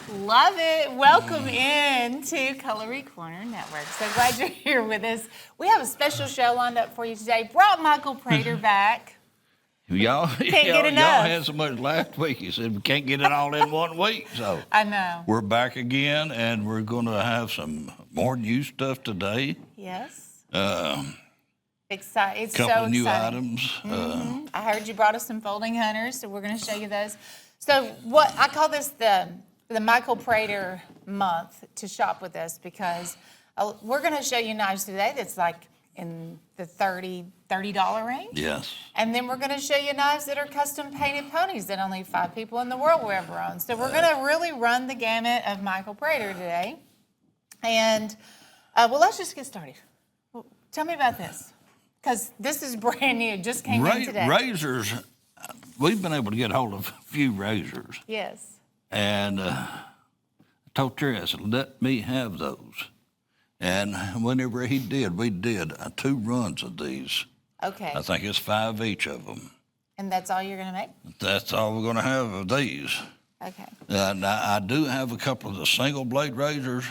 Love it. Welcome in to Cutlery Corner Network. So glad you're here with us. We have a special show lined up for you today. Brought Michael Prader back. Y'all get enough. had so much last week. You said we can't get it all in one week. So I know. we're back again, and we're going to have some more new stuff today. Yes. It's Couple so of new exciting. items. I heard you brought us some folding hunters, so we're going to show you those. So what I call this the Michael Prader month to shop with us, because we're going to show you knives today that's like in the $30 range. Yes. And then we're going to show you knives that are custom painted ponies that only 5 people in the world will ever own. So we're going to really run the gamut of Michael Prader today. And well, let's just get started. Tell me about this, because this is brand new. It just came in today. Razors, we've been able to get hold of a few razors. Yes. And I told Terry, I said, let me have those. And whenever he did, we did 2 runs of these. Okay. I think it's 5 each of them. And that's all you're going to make? That's all we're going to have of these. Okay. Now, I do have a couple of the single blade razors,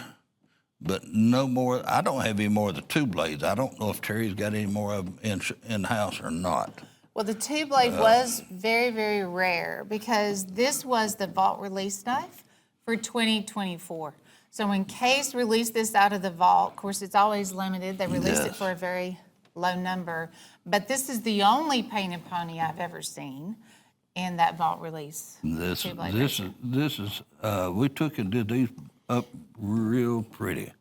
but no more. I don't have any more of the 2 blades. I don't know if Terry's got any more of them in the house or not. Well, the 2 blade was very, very rare, because this was the vault release knife for 2024. So when Case released this out of the vault, of course, it's always limited. They released it for a very low number. But this is the only painted pony I've ever seen in that vault release. This is we took and did these up real pretty.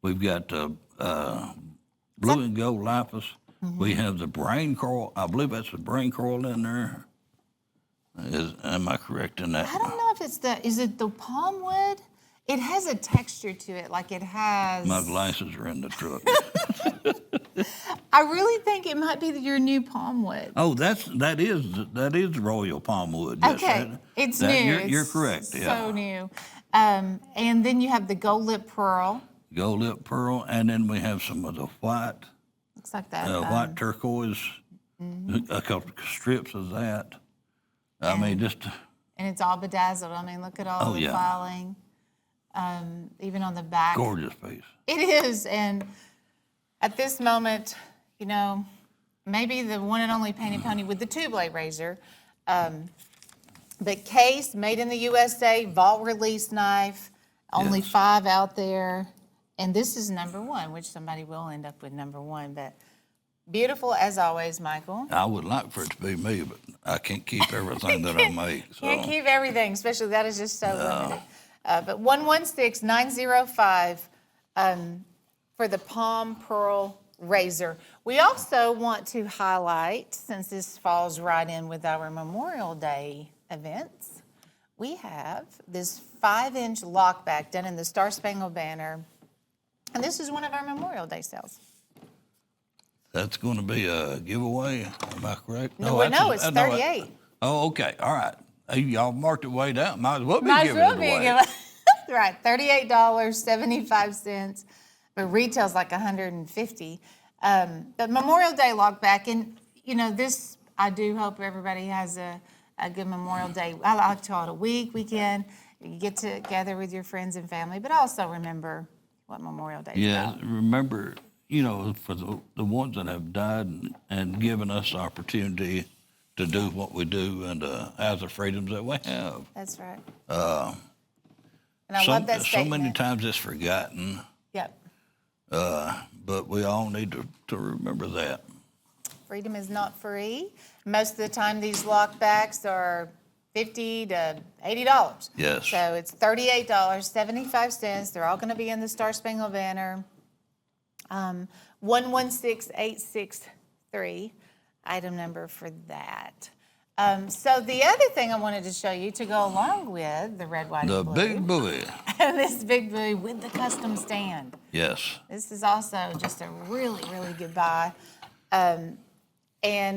We've got blue and gold lapis. We have the brain coral. I believe that's the brain coral in there. Am I correct in that? I don't know if it's is it the palm wood? It has a texture to it, like it has. My glasses are in the truck. I really think it might be your new palm wood. Oh, that is royal palm wood. Yes, okay, it's new. You're correct. So Yeah. new. And then you have the gold lip pearl. Gold lip pearl, and then we have some of the white. Looks like that. White turquoise. A couple of strips of that. I mean, just. And it's all bedazzled. I mean, look at all the filing. Even on the back. Gorgeous piece. It is. And at this moment, you know, maybe the one and only painted pony with the 2-blade razor. But Case, made in the USA, vault release knife, only 5 out there. And this is number 1, which somebody will end up with number 1. But beautiful as always, Michael. I would like for it to be me, but I can't keep everything that I make. So. Can't keep everything, especially that is just so limited. But 116-905 for the Palm Pearl Razor. We also want to highlight, since this falls right in with our Memorial Day events, we have this 5-inch lockback done in the Star Spangled Banner. And this is one of our Memorial Day sales. That's going to be a giveaway, am I correct? No, it's 38. Oh, okay, all right. Hey, y'all marked it way down. Might as well be giving it away. Right, $38.75, but retail's like $150. But Memorial Day lockback, and you know this. I do hope everybody has a good Memorial Day. I like to call it a weekend. You get together with your friends and family, but also remember what Memorial Day is about. Remember, you know, for the ones that have died and given us the opportunity to do what we do and have the freedoms that we have. That's right. And I love that statement. So many times it's forgotten. Yep. But we all need to remember that. Freedom is not free. Most of the time, these lockbacks are $50 to $80. Yes. So it's $38.75. They're all going to be in the Star Spangled Banner. 116863, item number for that. So the other thing I wanted to show you to go along with the red, white, and blue. The big buoy. This big buoy with the custom stand. Yes. This is also just a really, really good buy. And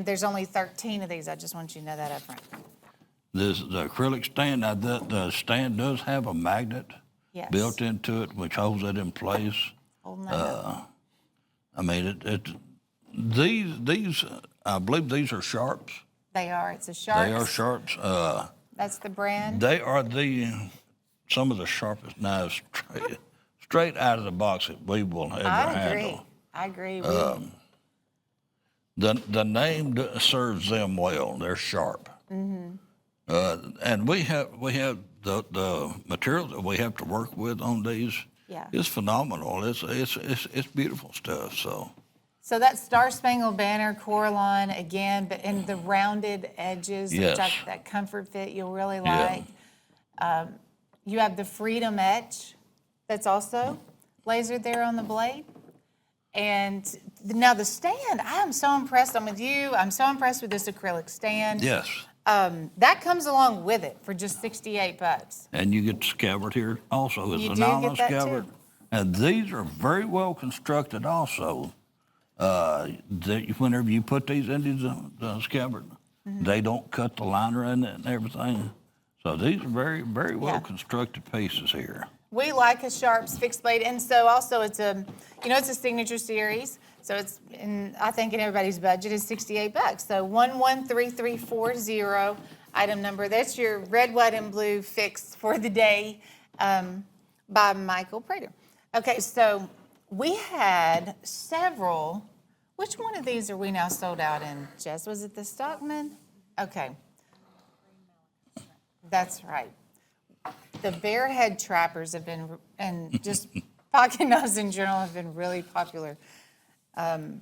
there's only 13 of these. I just want you to know that up front. The acrylic stand, now the stand does have a magnet built into it, which holds it in place. Holding that up. I mean, these, I believe these are Sharps. They are. It's a Sharps. They are Sharps. That's the brand. They are the some of the sharpest knives straight out of the box that we will ever handle. I agree. The name serves them well. They're sharp. And we have the material that we have to work with on these. Yeah. It's phenomenal. It's beautiful stuff. So that Star Spangled Banner Coralon again, but in the rounded edges, Yes. that comfort fit you'll really Yeah. like. You have the Freedom Etch that's also lasered there on the blade. And now the stand, I am so impressed. I'm with you. I'm so impressed with this acrylic stand. Yes. That comes along with it for just $68. And you get the scabbard here also. It's You a do get nylon that, scabbard. too. And these are very well constructed also. Whenever you put these into the scabbard, they don't cut the liner in it and everything. So these are very, very well constructed pieces here. We like a Sharps fixed blade, and so also it's a signature series. So it's, I think in everybody's budget is $68. So 113340 item number. That's your red, white, and blue fixed for the day by Michael Prader. Okay, so we had several. Which one of these are we now sold out in, Jess? Was it the Stockman? Okay. That's right. The Bearhead Trappers have been, and just pocket knives in general have been really popular. So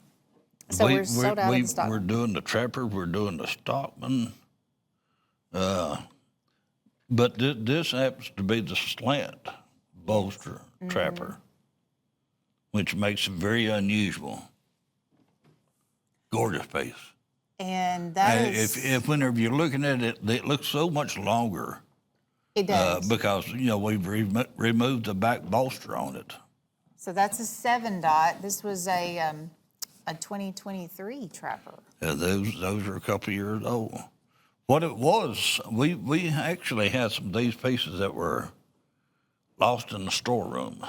we're sold out of the Stockman. We're doing the Trapper, we're doing the Stockman. But this happens to be the slant bolster Trapper, which makes it very unusual. Gorgeous piece. And that is... If whenever you're looking at it, it looks so much longer. It does. Because, we've removed the back bolster on it. So that's a 7-dot. This was a 2023 Trapper. Yeah, those are a couple of years old. What it was, we actually had some of these pieces that were lost in the storeroom.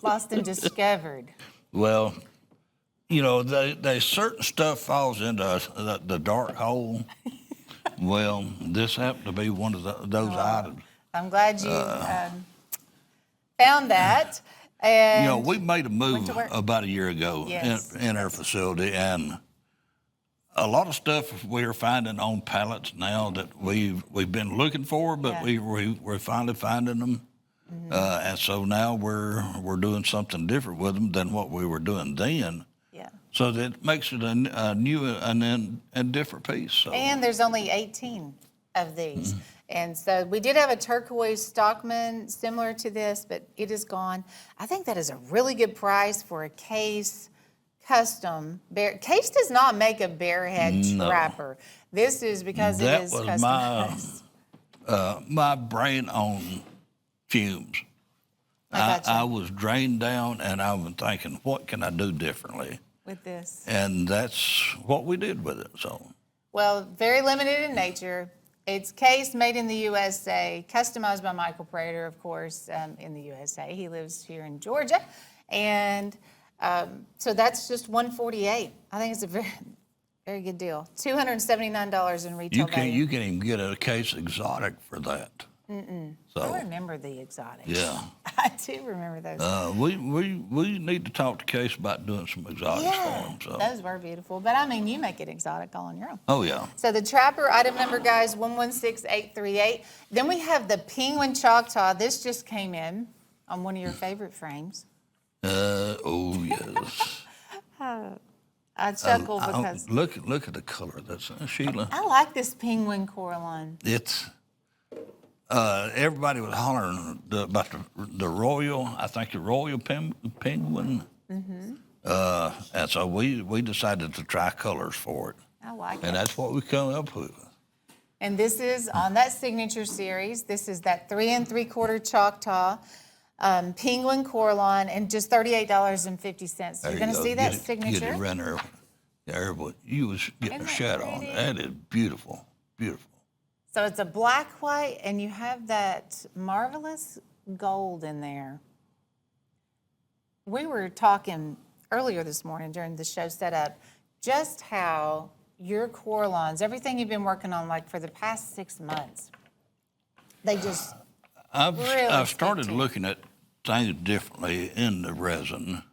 Lost and discovered. Well, they certain stuff falls into the dark hole. Well, this happened to be one of those items. I'm glad you found that. And we made a move to work. about a year ago Yes. in our facility, and a lot of stuff we're finding on pallets now that we've been looking for, but we're finally finding them. And so now we're doing something different with them than what we were doing then. Yeah. So that makes it a new and different piece. So. And there's only 18 of these. And so we did have a turquoise Stockman similar to this, but it is gone. I think that is a really good price for a Case custom. Case does not make a Bearhead Trapper. This is because it is customized. My brain on fumes. I was drained down, and I was thinking, what can I do differently? With this. And that's what we did with it. So. Well, very limited in nature. It's Case, made in the USA, customized by Michael Prader, of course, in the USA. He lives here in Georgia. And so that's just $148. I think it's a very, very good deal. $279 in retail value. You can even get a Case exotic for that. So, I remember the exotics. Yeah. I do remember those. We need to talk to Case about doing some exotics for him. So. Those were beautiful. But, I mean, you make it exotic all on your own. Oh, yeah. So the Trapper item number, guys, 116838. Then we have the Penguin Choctaw. This just came in on one of your favorite frames. Oh, yes. I chuckle because... Look at the color. That's Sheila. I like this Penguin Coraline. It's... everybody was hollering about the royal, I think the royal penguin. And so we decided to try colors for it. I like it. And that's what we come up with. And this is on that signature series. This is that 3 3/4 Choctaw Penguin Coralon, and just $38.50. So you're going to see that signature. Get it around there. You was getting a shot on. That is beautiful, beautiful. So it's a black, white, and you have that marvelous gold in there. We were talking earlier this morning during the show setup just how your Coralons, everything you've been working on like for the past 6 months, they just I've started looking at things differently in the resin.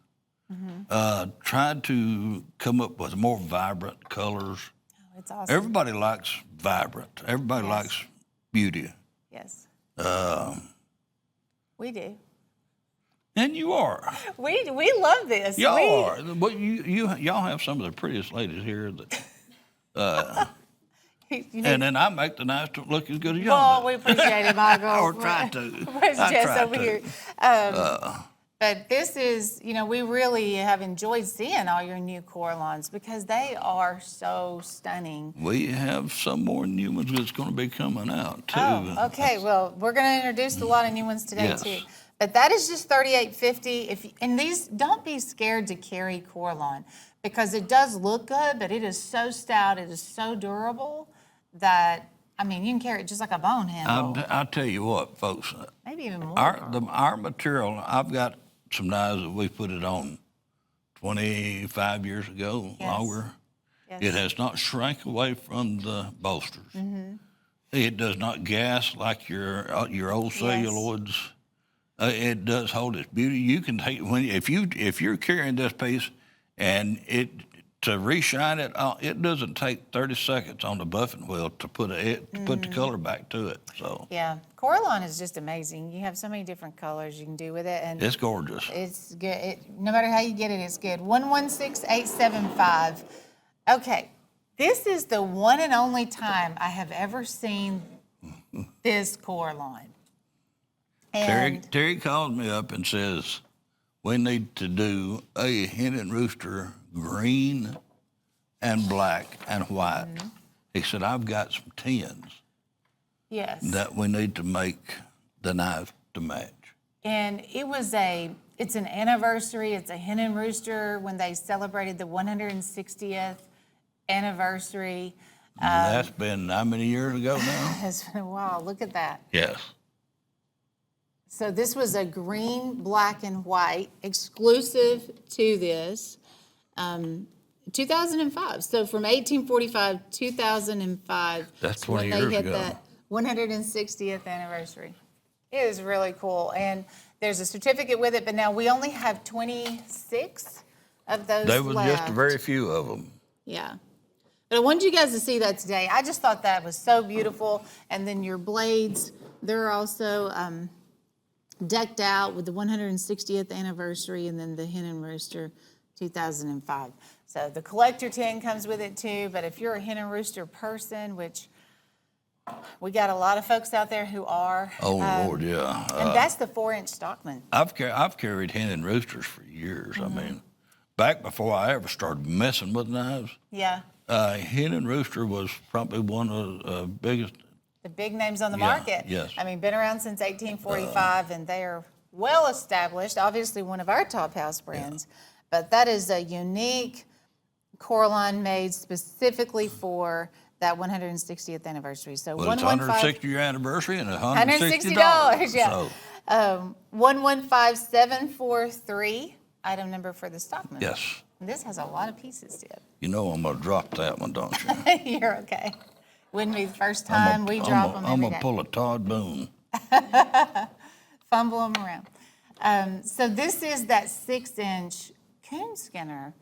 Tried to come up with more vibrant colors. Oh, it's awesome. Everybody likes vibrant. Everybody likes beauty. Yes. We do. And you are. We love this. Y'all are. But y'all have some of the prettiest ladies here that. And then I make the nice to look as good as y'all do. Well, we appreciate it, Michael. Or try to. Where's Jess over here? But this is, we really have enjoyed seeing all your new Coralons because they are so stunning. We have some more new ones that's going to be coming out, too. Oh, okay. Well, we're going to introduce a lot of new ones today, too. But that is just $38.50. And these, don't be scared to carry Coralon because it does look good, but it is so stout, it is so durable that, you can carry it just like a bone handle. I'll tell you what, folks. Maybe even more. Our material, I've got some knives that we put it on 25 years ago, longer. Yes. It has not shrank away from the bolsters. It does not gas like your old celluloids. It does hold its beauty. You can take if you're carrying this piece, and to reshine it, it doesn't take 30 seconds on the buffing wheel to put the color back to it. So yeah, Coralon is just amazing. You have so many different colors you can do with it, and it's gorgeous. It's good. No matter how you get it, it's good. 116875. Okay, this is the one and only time I have ever seen this Coralon. And Terry calls me up and says, we need to do a Hen and Rooster green and black and white. He said, I've got some tins that we need to make the knife to match. And it's an anniversary. It's a Hen and Rooster when they celebrated the 160th anniversary. That's been how many years ago now? It's been a while. Look at that. Yes. So this was a green, black, and white, exclusive to this, 2005. So from 1845, 2005. That's 20 years when they hit ago. that 160th anniversary. It is really cool. And there's a certificate with it, but now we only have 26 of those There was left. just a very few of them. Yeah. But I wanted you guys to see that today. I just thought that was so beautiful. And then your blades, they're also decked out with the 160th anniversary and then the Hen and Rooster 2005. So the collector tin comes with it too, but if you're a Hen and Rooster person, which we got a lot of folks out there who are. Oh, Lord, yeah. And that's the 4-inch Stockman. I've carried Hen and Roosters for years. I mean, back before I ever started messing with knives. Yeah. Hen and Rooster was probably one of the biggest. The big names on the market. Yes. Been around since 1845, and they are well established. Obviously, one of our top house brands. Yeah. But that is a unique Coralon made specifically for that 160th anniversary. So well, it's 160-year anniversary and $160. Yeah. So. 115743, item number for the Stockman. Yes. And this has a lot of pieces to it. You know I'm going to drop that one, don't you? You're okay. Wouldn't be the first time we drop them I'm going to pull a Todd Boone. Fumble them around. So this is that 6-inch Coon Skinner.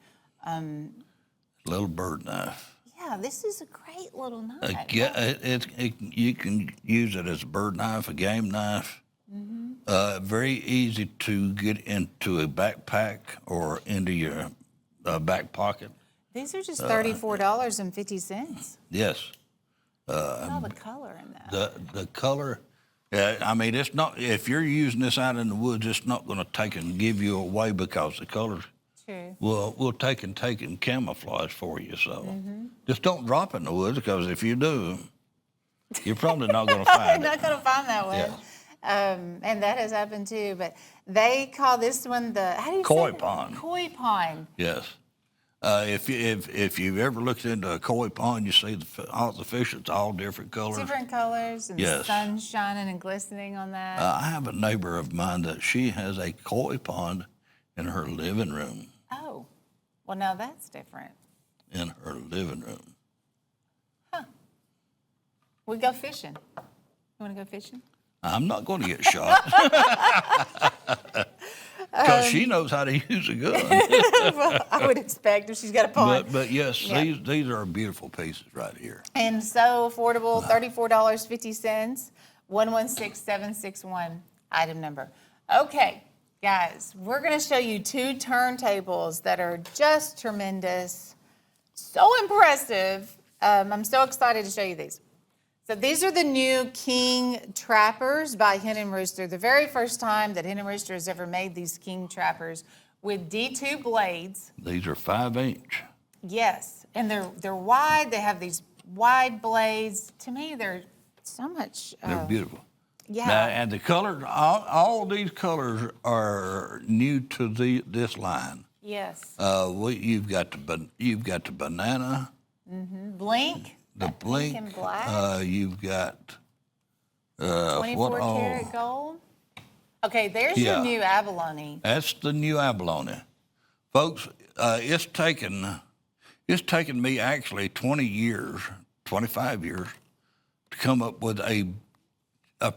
Little bird knife. Yeah, this is a great little knife. You can use it as a bird knife, a game knife. Very easy to get into a backpack or into your back pocket. These are just $34.50. Yes. All the color in that. The color, it's not, if you're using this out in the woods, it's not going to take and give you away because the colors will take and camouflage for you. So just don't drop it in the woods because if you do, you're probably not going to find it. Not going to find that one. Yeah. And that has happened too. But they call this one how do you koi say pond. Koi pond. Yes. If you've ever looked into a koi pond, you see all the fish. It's all different colors. Different colors, and the sun's shining and glistening on that. I have a neighbor of mine that she has a koi pond in her living room. Oh, well now that's different. In her living room. Huh. We go fishing. You want to go fishing? I'm not going to get shot. Because she knows how to use a gun. Well, I would expect if she's got a pawn. But yes, Yeah. these are beautiful pieces right here. And so affordable, $34.50, 116761 item number. Okay, guys, we're going to show you two turntables that are just tremendous, so impressive. I'm so excited to show you these. So these are the new King Trappers by Hen and Rooster. The very first time that Hen and Rooster has ever made these King Trappers with D2 blades. These are 5-inch. Yes, and they're wide. They have these wide blades. To me, they're so much. They're beautiful. Yeah. Now, and the colors, all these colors are new to this line. Yes. You've got the banana, Blink. the that blink. Pink and black. You've got 24 karat gold. Okay, there's your new abalone. That's the new abalone, folks. It's taken me actually 25 years to come up with a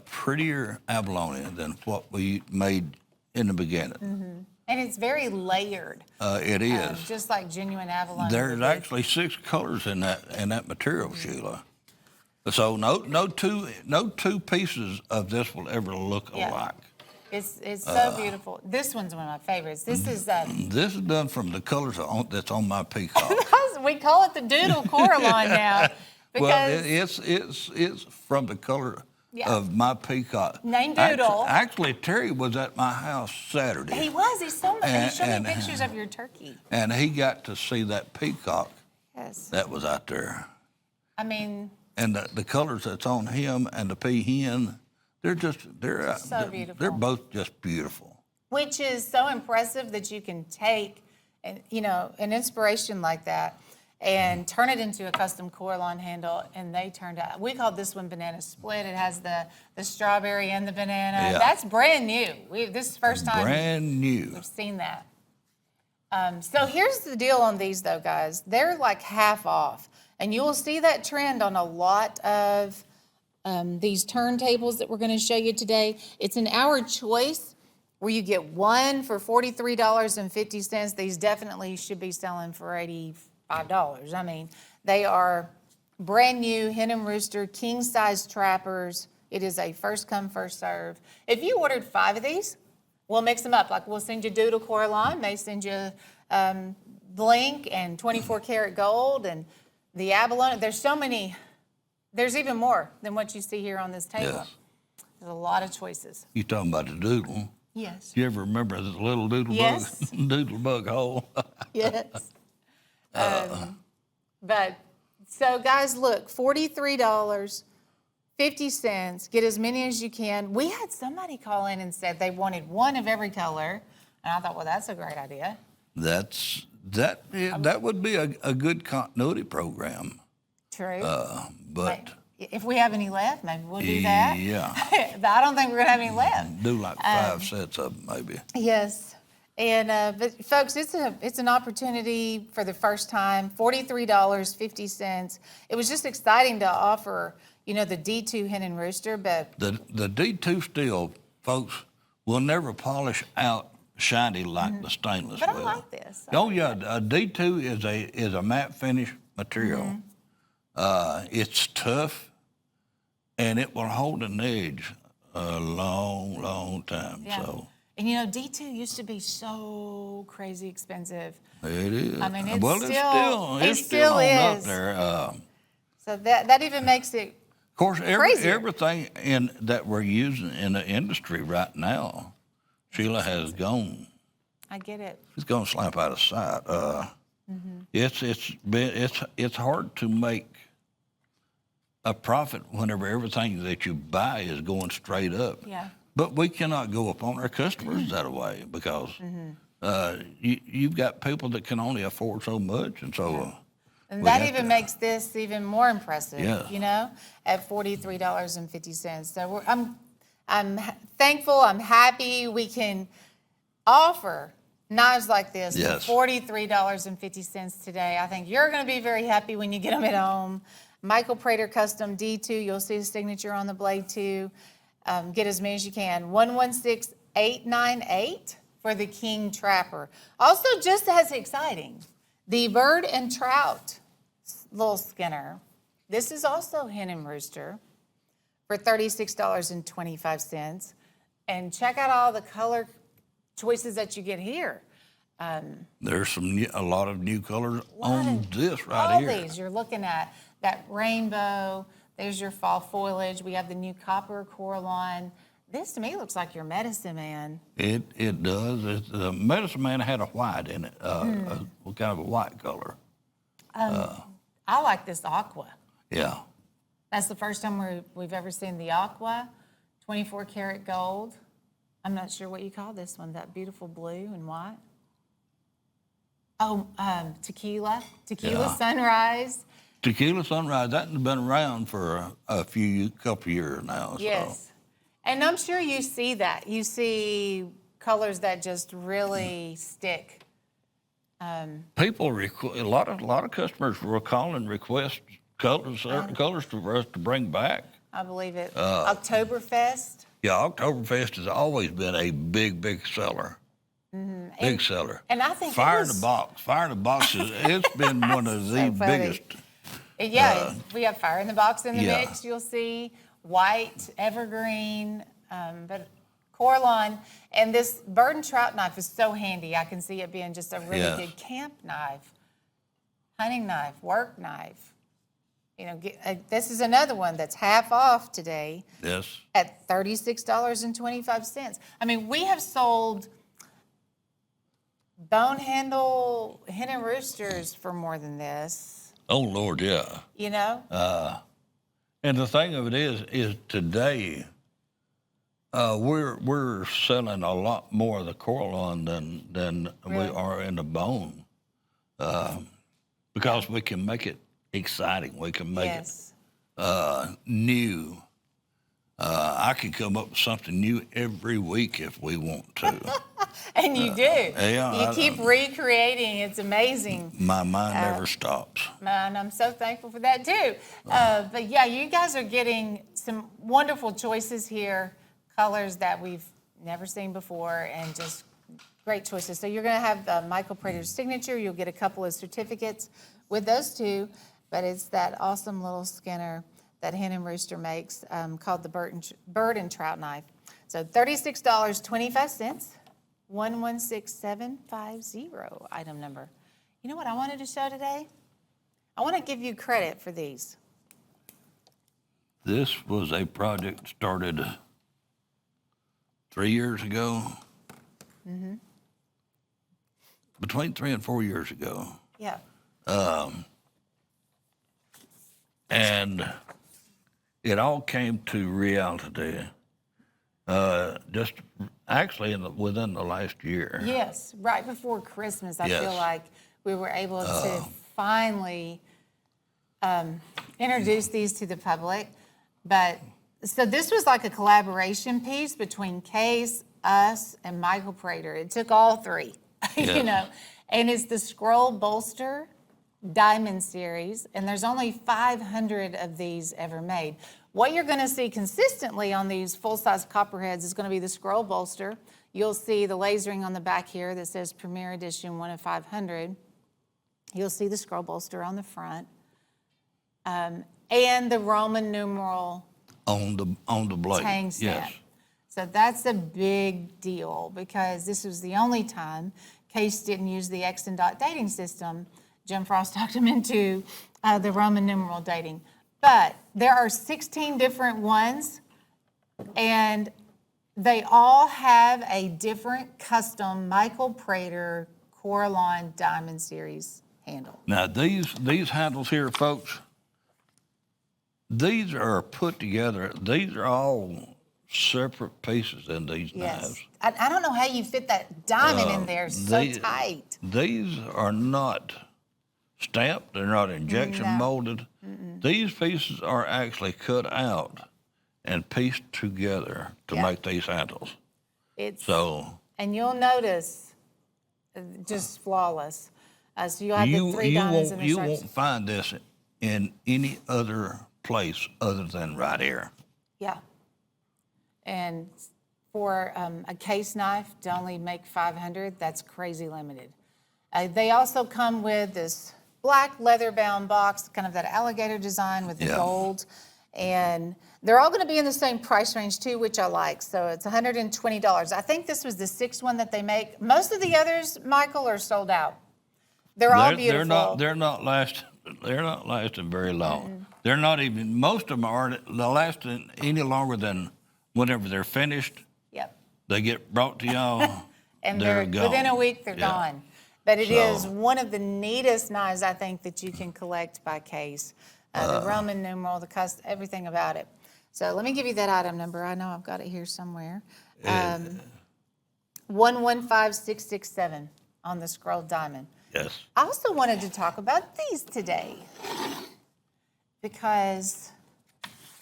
prettier abalone than what we made in the beginning. And it's very layered. It is. Just like genuine abalone. There's actually 6 colors in that material, Sheila. So no two pieces of this will ever look alike. It's so beautiful. This one's one of my favorites. This is This is done from the colors that's on my peacock. we call it the Doodle Coraline now because Well, it's from the color of my peacock. Named Doodle. Actually, Terry was at my house Saturday. he was. He showed me pictures of your turkey. And he got to see that peacock Yes. that was out there. I mean, And the colors that's on him and the peahen, they're so beautiful. They're both just beautiful. which is so impressive that you can take, an inspiration like that and turn it into a custom Coralon handle, and they turned out. We called this one Banana Split. It has the strawberry and the banana. Yeah. That's brand new. This is the first time Brand new. we've seen that. So here's the deal on these, though, guys. They're like half off, and you will see that trend on a lot of these turntables that we're going to show you today. It's an hour choice where you get one for $43.50. These definitely should be selling for $85. I mean, they are brand new Hen and Rooster king size trappers. It is a first come, first serve. If you ordered 5 of these, we'll mix them up. Like we'll send you Doodle Coraline, may send you Blink and 24 karat gold and the abalone. There's so many. There's even more than what you see here on this table. Yes. There's a lot of choices. You talking about the doodle? Yes. You ever remember the little doodle Yes. bug? Doodle bug hole. Yes. But so guys, look, $43.50. Get as many as you can. We had somebody call in and said they wanted one of every color, and I thought, well, that's a great idea. That would be a good continuity program. True. But if we have any left, maybe we'll do that. yeah, But I don't think we're gonna have any left. do like 5 sets of them maybe. Yes. And but folks, it's an opportunity for the first time. $43.50. It was just exciting to offer, the D2 Hen and Rooster, but The D2 steel, folks, will never polish out shiny like the stainless but I will. like this. Oh yeah, a D2 is a matte finish material. It's tough, and it will hold an edge a long, long time. Yeah. So And D2 used to be so crazy expensive. it is. I mean, it's well, still it's still on up is. there. So that even makes it Of course, crazier. everything that we're using in the industry right now, Sheila has gone. I get it. It's going to slap out of sight. It's hard to make a profit whenever everything that you buy is going straight up. Yeah. But we cannot go upon our customers that way because you've got people that can only afford so much, and so. And we that have even to- makes this even more impressive, Yeah. at $43.50. So I'm thankful, I'm happy we can offer knives like this Yes. for $43.50 today. I think you're going to be very happy when you get them at home. Michael Prader Custom D2, you'll see his signature on the blade too. Get as many as you can. 116898 for the King Trapper. Also, just as exciting, the Bird and Trout little Skinner. This is also Hen and Rooster for $36.25. And check out all the color choices that you get here. There's a lot of new colors on this right all here. All these you're looking at, that rainbow. There's your fall foliage. We have the new copper Coralon. This to me looks like your Medicine Man. It does. The Medicine Man had a white in it, kind of a white color. I like this aqua. Yeah. That's the first time we've ever seen the aqua, 24 karat gold. I'm not sure what you call this one, that beautiful blue and white. Oh, tequila sunrise. Tequila Sunrise, that's been around for a couple years now. Yes. So. And I'm sure you see that. You see colors that just really stick. People, a lot of customers will call and request colors, certain colors for us to bring back. I believe it. Oktoberfest. Yeah, Oktoberfest has always been a big seller. Mm-hmm. Big seller. And I think Fire in the Box. Fire in the Box it's been one of the biggest. Yeah, we have Fire in the Box in the mix. You'll see white, evergreen, but Coralon. And this Bird and Trout knife is so handy. I can see it being just a really good camp knife, hunting knife, work knife. You know, this is another one that's half off today. Yes. At $36.25. I mean, we have sold bone handle Hen and Roosters for more than this. Oh Lord, yeah. You know. And the thing of it is today we're selling a lot more of the Coralon than we are in the bone, because we can make it exciting. We can make it new. I can come up with something new every week if we want to. And you do. Yeah, you keep recreating. It's amazing. My mind never stops. And I'm so thankful for that too. But yeah, you guys are getting some wonderful choices here, colors that we've never seen before, and just great choices. So you're going to have Michael Prader's signature. You'll get a couple of certificates with those two, but it's that awesome little Skinner that Hen and Rooster makes called the Bird and Trout knife. So $36.25, 116750 item number. You know what I wanted to show today? I want to give you credit for these. This was a project started 3 years ago. Mm-hmm. Between 3 and 4 years ago. Yeah. And it all came to reality just actually within the last year. Yes, right before Christmas, I feel like we were able to finally introduce these to the public. But so this was like a collaboration piece between Case, us, and Michael Prader. It took all three, you know. And it's the Scroll Bolster Diamond Series, and there's only 500 of these ever made. What you're going to see consistently on these full-size copperheads is going to be the Scroll Bolster. You'll see the lasering on the back here that says Premier Edition 1 of 500. You'll see the Scroll Bolster on the front, and the Roman numeral on the blade. Tang stamp. Yes. So that's a big deal because this was the only time Case didn't use the X and dot dating system. Jim Frost talked him into the Roman numeral dating. But there are 16 different ones, and they all have a different custom Michael Prader Coralon Diamond Series handle. Now, these handles here, folks, these are put together. These are all separate pieces in these knives. I don't know how you fit that diamond in there so tight. These are not stamped. They're not injection molded. These pieces are actually cut out and pieced together to make these handles. And you'll notice, just flawless. So you'll have the three diamonds and the stripes. You won't find this in any other place other than right here. Yeah. And for a case knife to only make 500, that's crazy limited. They also come with this black leather-bound box, kind of that alligator design with the gold. And they're all going to be in the same price range too, which I like. So it's $120. I think this was the 6th one that they make. Most of the others, Michael, are sold out. They're all beautiful. They're not lasting very long. They're not even. Most of them aren't lasting any longer than whenever they're finished. Yep. They get brought to y'all. And they're gone. within a week they're gone. But it is one of the neatest knives I think that you can collect by case. The Roman numeral, the cusp, everything about it. So let me give you that item number. I know I've got it here somewhere. 115667 on the scrolled diamond. Yes. I also wanted to talk about these today because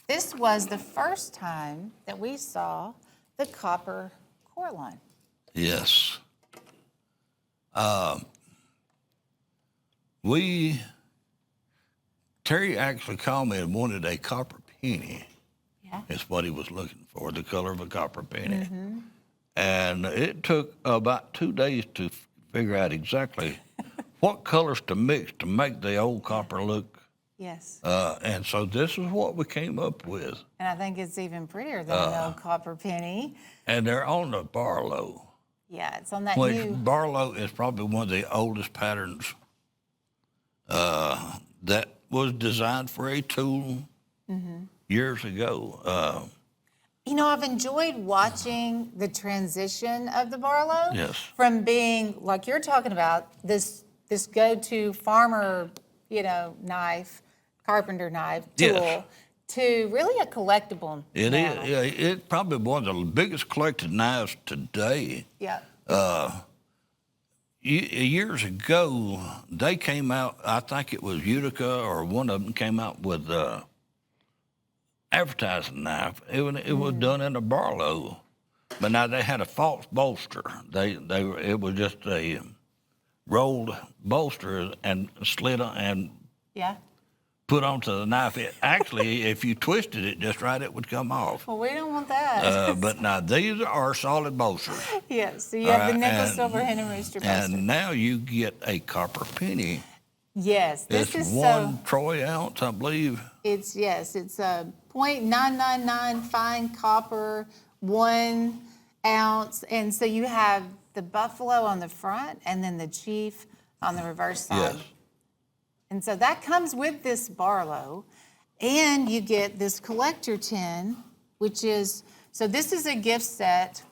this was the first time that we saw the copper Coraline. Yes. Terry actually called me and wanted a copper penny. Yeah. Is what he was looking for, the color of a copper penny. And it took about 2 days to figure out exactly what colors to mix to make the old copper look. Yes. And so this is what we came up with. And I think it's even prettier than an old copper penny. And they're on the Barlow. Yeah, it's on that Which new. Barlow is probably one of the oldest patterns that was designed for a tool years ago. You know, I've enjoyed watching the transition of the Barlow. Yes. From being, like you're talking about, this go-to farmer, knife, carpenter knife, tool, Yes. to really a collectible It now. is. Yeah, it's probably one of the biggest collected knives today. Yeah. Years ago, they came out, I think it was Utica or one of them came out with advertising knife. It was done in a Barlow. But now they had a false bolster. It was just a rolled bolster and slid on and Yeah. put onto the knife. Actually, if you twisted it just right, it would come off. Well, we don't want that. But now these are solid bolsters. Yeah, so you have the Alright, nickel, and- silver, Hen and Rooster bolster. And now you get a copper penny. Yes, this It's is 1 troy ounce, I believe. it's a .999 fine copper, 1 ounce. And so you have the buffalo on the front and then the chief on the reverse side. Yes. And so that comes with this Barlow. And you get this collector tin, which is, so this is a gift set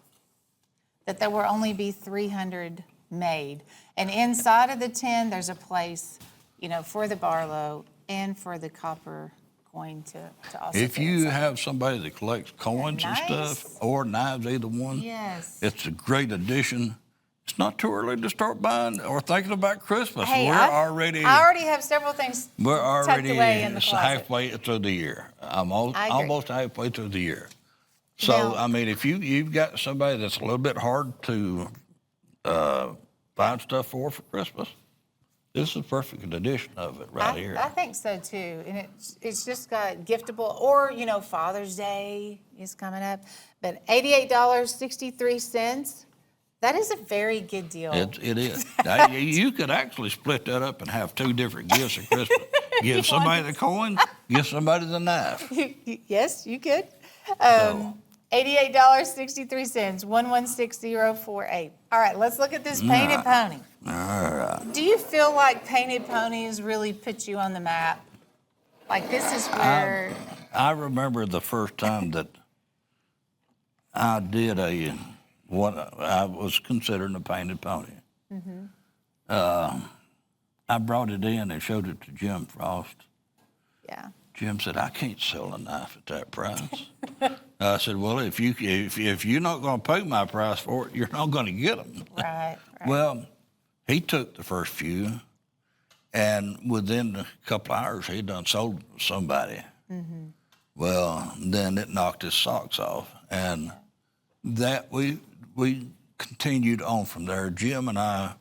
that there will only be 300 made. And inside of the tin, there's a place, for the Barlow and for the copper coin to also If fit you inside. have somebody that collects coins and Nice. stuff, or knives, either one, Yes. it's a great addition. It's not too early to start buying or thinking about Christmas. Hey, I I already have several things We're tucked already away in the closet. halfway through the year. I'm I agree. almost halfway through the year. So, Now- I mean, if you've got somebody that's a little bit hard to find stuff for Christmas, this is a perfect addition of it right here. I think so too, and it's just got giftable, or Father's Day is coming up, but $88.63. That is a very good deal. It is. You could actually split that up and have 2 different gifts at Christmas. Give somebody the coin, give somebody the knife. Yes, you could. $88.63, 116048. All right, let's look at this painted pony. All right. Do you feel like painted ponies really put you on the map? Like this is where. I remember the first time that I did what I was considering a painted pony. I brought it in and showed it to Jim Frost. Yeah. Jim said, "I can't sell a knife at that price." I said, "Well, if you're not going to pay my price for it, you're not going to get them." Right. Well, he took the first few, and within a couple of hours, he done sold them to somebody. Well, then it knocked his socks off, and that we continued on from there. Jim and I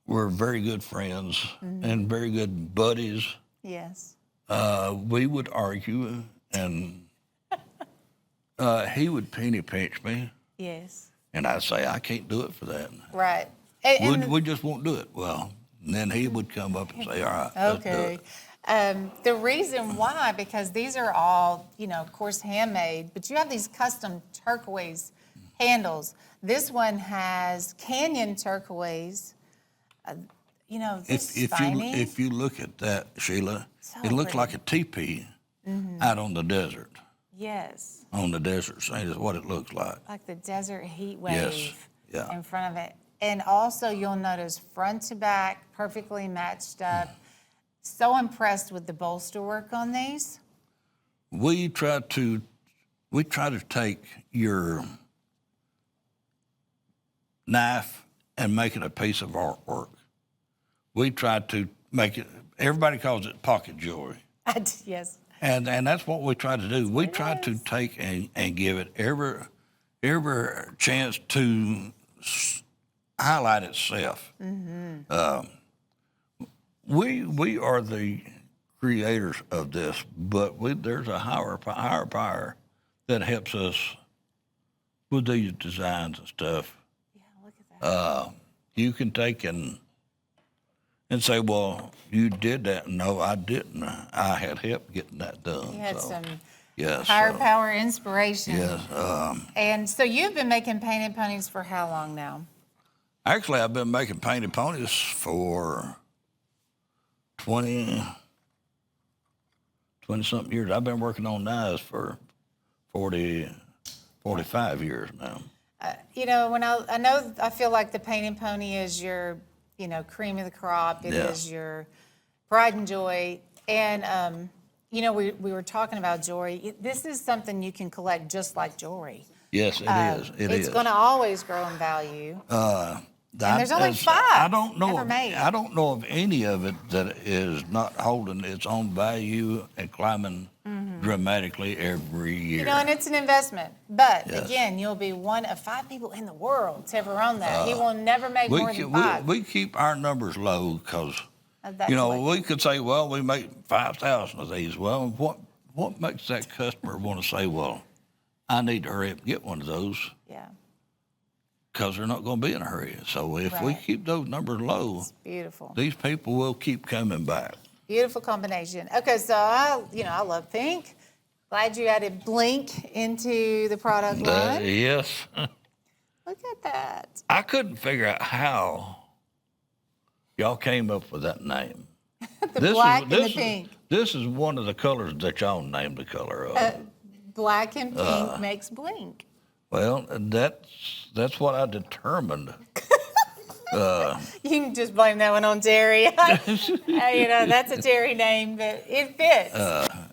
were very good friends and very good buddies. Yes. We would argue, and he would penny pinch me, Yes. and I'd say, I can't do it for that. Right. We just won't do it. Well, and then he would come up and say, all right, let's do Okay. it. The reason why, because these are all, of course, handmade, but you have these custom turquoise handles. This one has canyon turquoise. This is tiny. If you look at that, Sheila, So it looks pretty. like a teepee out on the desert. Yes, On the desert, same as what it looks like. like the desert heat wave Yes, yeah. in front of it. And also you'll notice front to back, perfectly matched up. So impressed with the bolster work on these. We try to take your knife and make it a piece of artwork. We try to make it, everybody calls it pocket jewelry. Yes. And that's what we try to do. We try to take and give it every chance to highlight itself. We are the creators of this, but there's a higher power that helps us with these designs and stuff. Yeah, look at that. You can take and say, well, you did that. No, I didn't. I had help getting that done. You had So, some yes, higher power inspiration. yes. And so you've been making painted ponies for how long now? Actually, I've been making painted ponies for 20-something years. I've been working on knives for 45 years now. I feel like the painted pony is your, cream of the crop. It is your pride and joy. And, we were talking about jewelry. This is something you can collect just like jewelry. Yes, it is. It's going to always grow in value. And there's only 5 I don't know. ever made. I don't know of any of it that is not holding its own value and climbing dramatically every year. And it's an investment. But Yes. again, you'll be one of 5 people in the world to ever own that. He will never make more than 5. We keep our numbers low because, That's what- we could say, well, we make 5,000 of these. Well, what makes that customer want to say, well, I need to hurry up and get one of those? Yeah, Because they're not going to be in a hurry. So if we Right. keep those numbers low, it's beautiful. these people will keep coming back. Beautiful combination. Okay, so I love pink. Glad you added blink into the product line. Yes. Look at that. I couldn't figure out how y'all came up with that name. The black and the pink. This is one of the colors that y'all named the color of. Black and pink makes blink. Well, that's what I determined. You can just blame that one on Terry. That's a Terry name, but it fits.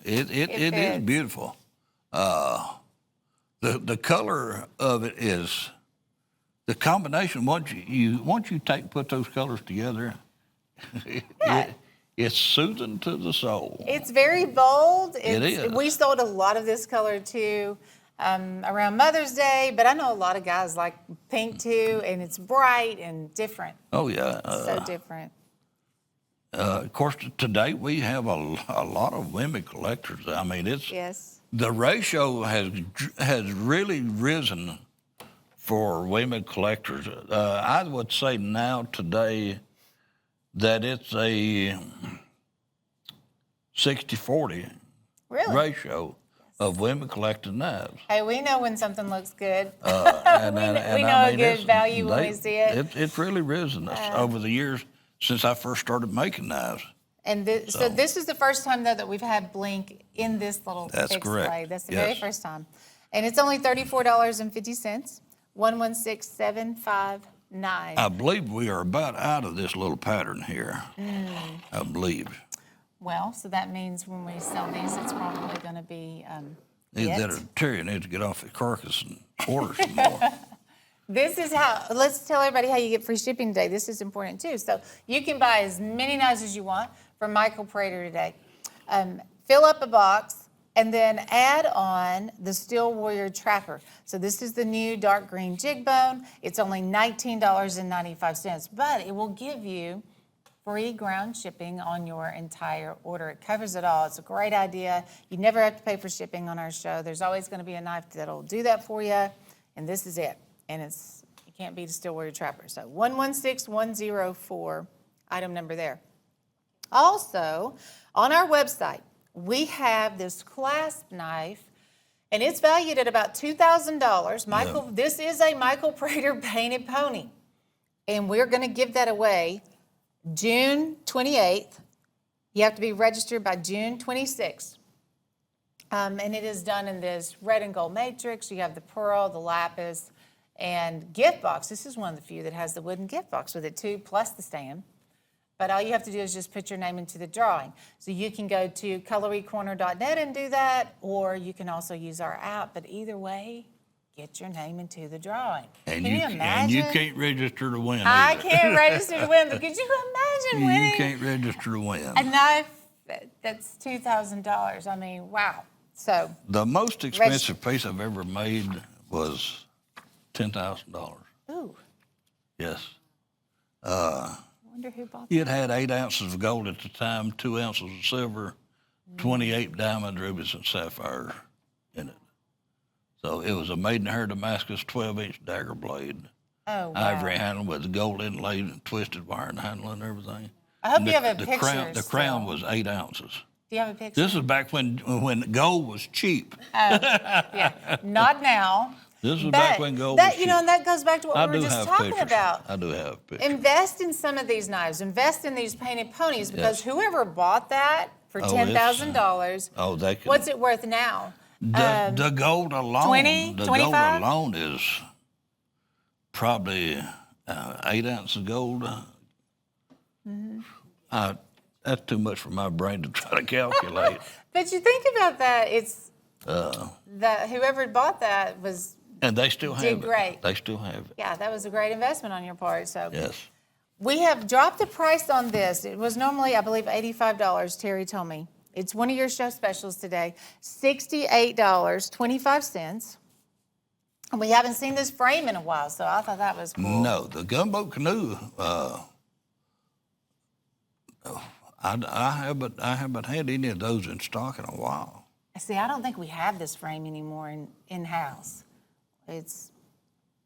It is fits. beautiful. The color of it is the combination. Once you put those colors together, it's soothing to the soul. It's very bold. It is. We sold a lot of this color too around Mother's Day, but I know a lot of guys like pink too, and it's bright and different. Oh yeah. So different. Of course, today we have a lot of women collectors. I mean, Yes. the ratio has really risen for women collectors. I would say now today that it's a 60-40 Really? ratio of women collecting knives. Hey, we know when something looks good. And we know a good value when we see it. It's really risen over the years since I first started making knives. And so this is the first time, though, that we've had blink in this little That's correct. display. That's the very Yes. first time. And it's only $34.50, 116759. I believe we are about out of this little pattern here. I believe. Well, so that means when we sell these, it's probably going to be Either that or Terry needs to get off the carcass and order some more. This is how, let's tell everybody how you get free shipping today. This is important too. So you can buy as many knives as you want from Michael Prader today. Fill up a box and then add on the Steel Warrior Trapper. So this is the new dark green jig bone. It's only $19.95, but it will give you free ground shipping on your entire order. It covers it all. It's a great idea. You never have to pay for shipping on our show. There's always going to be a knife that'll do that for you, and this is it. And you can't beat a Stillwater Trapper. So 116104, item number there. Also, on our website, we have this clasp knife, and it's valued at about $2,000. Michael, this is a Michael Prader painted pony, and we're going to give that away June 28th. You have to be registered by June 26th. And it is done in this red and gold matrix. You have the pearl, the lapis, and gift box. This is one of the few that has the wooden gift box with it too, plus the stand. But all you have to do is just put your name into the drawing. So you can go to cutlerycorner.net and do that, or you can also use our app. But either way, get your name into the drawing. And can you imagine? And you can't register to win. I either. can't register to win, but could you imagine winning? You can't register to win. A knife that's $2,000. I mean, wow. So the most expensive piece I've ever made was $10,000. Ooh. Yes. I wonder who bought that. It had 8 ounces of gold at the time, 2 ounces of silver, 28 diamond rubies and sapphires in it. So it was a maidenhair Damascus 12-inch dagger blade. Oh, wow. Ivory handle with gold inlaid and twisted wire and handle and everything. I hope And you have a picture. The crown was 8 ounces. Do you have a picture? This is back when gold was cheap. Yeah, not now. This was back when gold was cheap. You know, and that goes back to what we were just talking about. I do have pictures. Invest in some of these knives. Invest in these painted ponies, because whoever bought that for $10,000, they can. what's it worth now? The gold alone, 20, the 25? gold alone is probably 8 ounces of gold. That's too much for my brain to try to calculate. But you think about that, it's that whoever bought that was and they still have it. great. They still have it. Yeah, that was a great investment on your part. So Yes. we have dropped the price on this. It was normally, I believe, $85, Terry told me. It's one of your show specials today, $68.25. And we haven't seen this frame in a while, so I thought that was cool. No, the gunboat canoe. I haven't had any of those in stock in a while. See, I don't think we have this frame anymore in-house. It's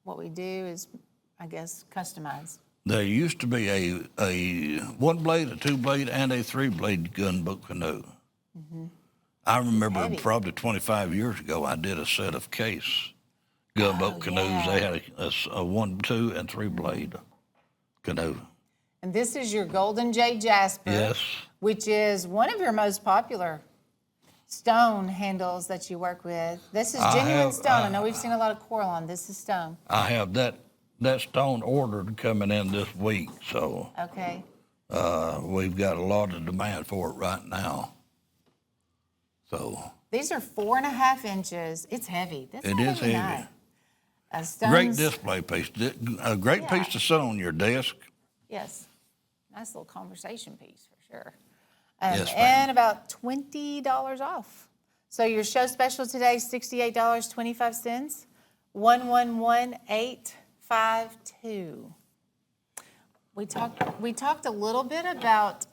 what we do is, I guess, customized. There used to be a 1-blade, a 2-blade, and a 3-blade gunboat canoe. Mm-hmm. I remember probably 25 years ago, I did a set of case gunboat canoes. Yeah. They had a 1, 2, and 3-blade canoe. And this is your Golden J Jasper, Yes. which is one of your most popular stone handles that you work with. This is genuine stone. I know we've seen a lot of Coralon. This is stone. I have that stone ordered coming in this week, so Okay. we've got a lot of demand for it right now. So These are 4.5 inches. It's heavy. That's it a is heavy heavy. knife. Great display piece. A great piece to sit on your desk. Yes. Nice little conversation piece for sure. Yes, ma'am. And about $20 off. So your show special today, $68.25, 111852. We talked a little bit about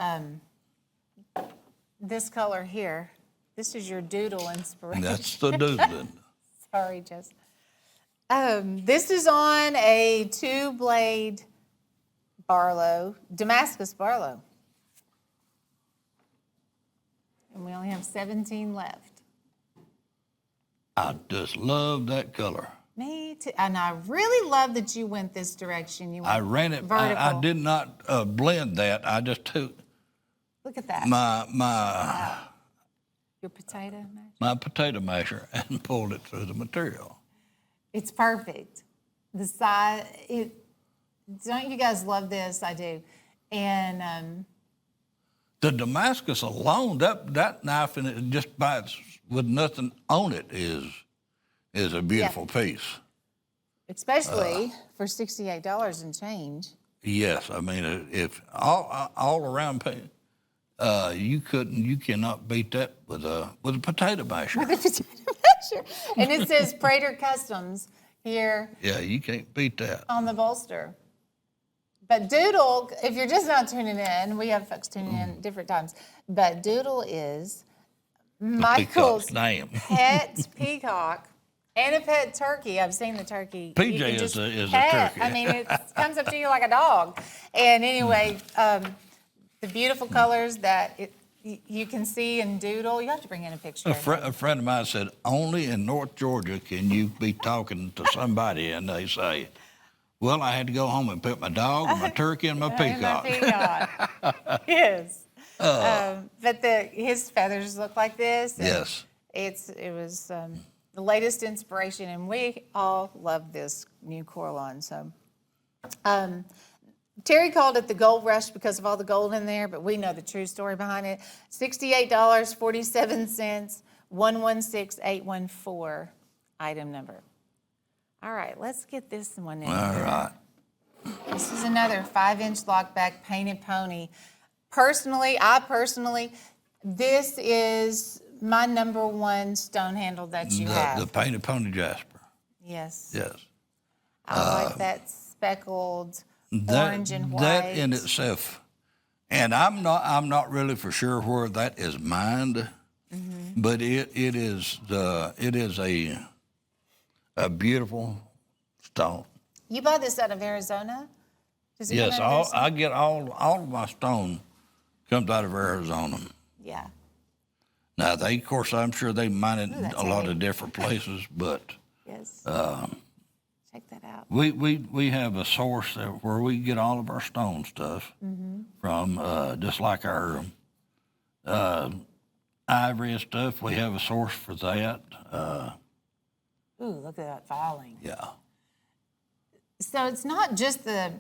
this color here. This is your Doodle inspiration. That's the Doodle. Sorry, Jess. This is on a 2-blade Barlow, Damascus Barlow. And we only have 17 left. I just love that color. Me too. And I really love that you went this direction. You went I ran it. vertical. I did not blend that. I just took Look at that. my Your potato masher. my potato masher and pulled it through the material. It's perfect. The size, don't you guys love this? I do. And The Damascus alone, that knife in it just by its, with nothing on it is a beautiful piece. especially for $68 and change. Yes, I mean if all around you cannot beat that with a potato masher. The potato masher. And it says Prader Customs here Yeah, you can't beat that. on the bolster. But Doodle, if you're just not tuning in, we have folks tuning in at different times. But Doodle is Michael's peacock's name. pet peacock and a pet turkey. I've seen the turkey. PJ You can is just a pet. turkey. I mean, it comes up to you like a dog. And anyway, the beautiful colors that you can see in Doodle. You have to bring in a picture. A friend of mine said, only in North Georgia can you be talking to somebody and they say, well, I had to go home and put my dog, and my turkey, and my peacock. And my peacock. Yes. But his feathers look like this. Yes. It was the latest inspiration, and we all love this new Coralon. So, Terry called it the gold rush because of all the gold in there, but we know the true story behind it. $68.47, 116814, item number. All right, let's get this one in. All right. This is another 5-inch lockback painted pony. I personally, this is my number one stone handle that you have. The painted pony Jasper. Yes. Yes. I like that speckled orange and white. That in itself, and I'm not really for sure where that is mined, but it is a beautiful stone. You buy this out of Arizona? Does it Yes, come out of Arizona? I get all of my stone comes out of Arizona. Yeah. Now of course, I'm sure they mine it in that's a lot heavy. of different places, but Yes. Check that out. we have a source where we get all of our stone stuff from, just like our ivory and stuff. We have a source for that. Ooh, look at that filing. Yeah. So it's not just the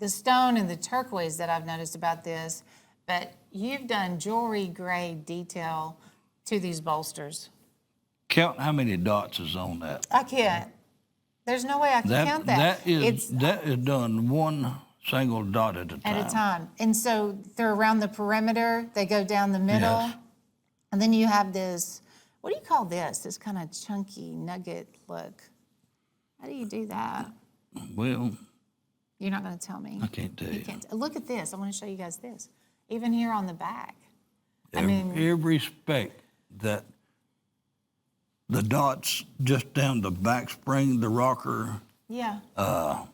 stone and the turquoise that I've noticed about this, but you've done jewelry grade detail to these bolsters. Count how many dots is on that. I can't. There's no way I can count that. That is done one single dot at a time. At a time. And so they're around the perimeter, they go down the middle, Yes. and then you have this, what do you call this? This kind of chunky nugget look. How do you do that? Well, You're not going to tell me. I can't tell you. Can't. Look at this. I want to show you guys this. Even here on the back. Every speck that the dots just down the back spring, the rocker. Yeah. I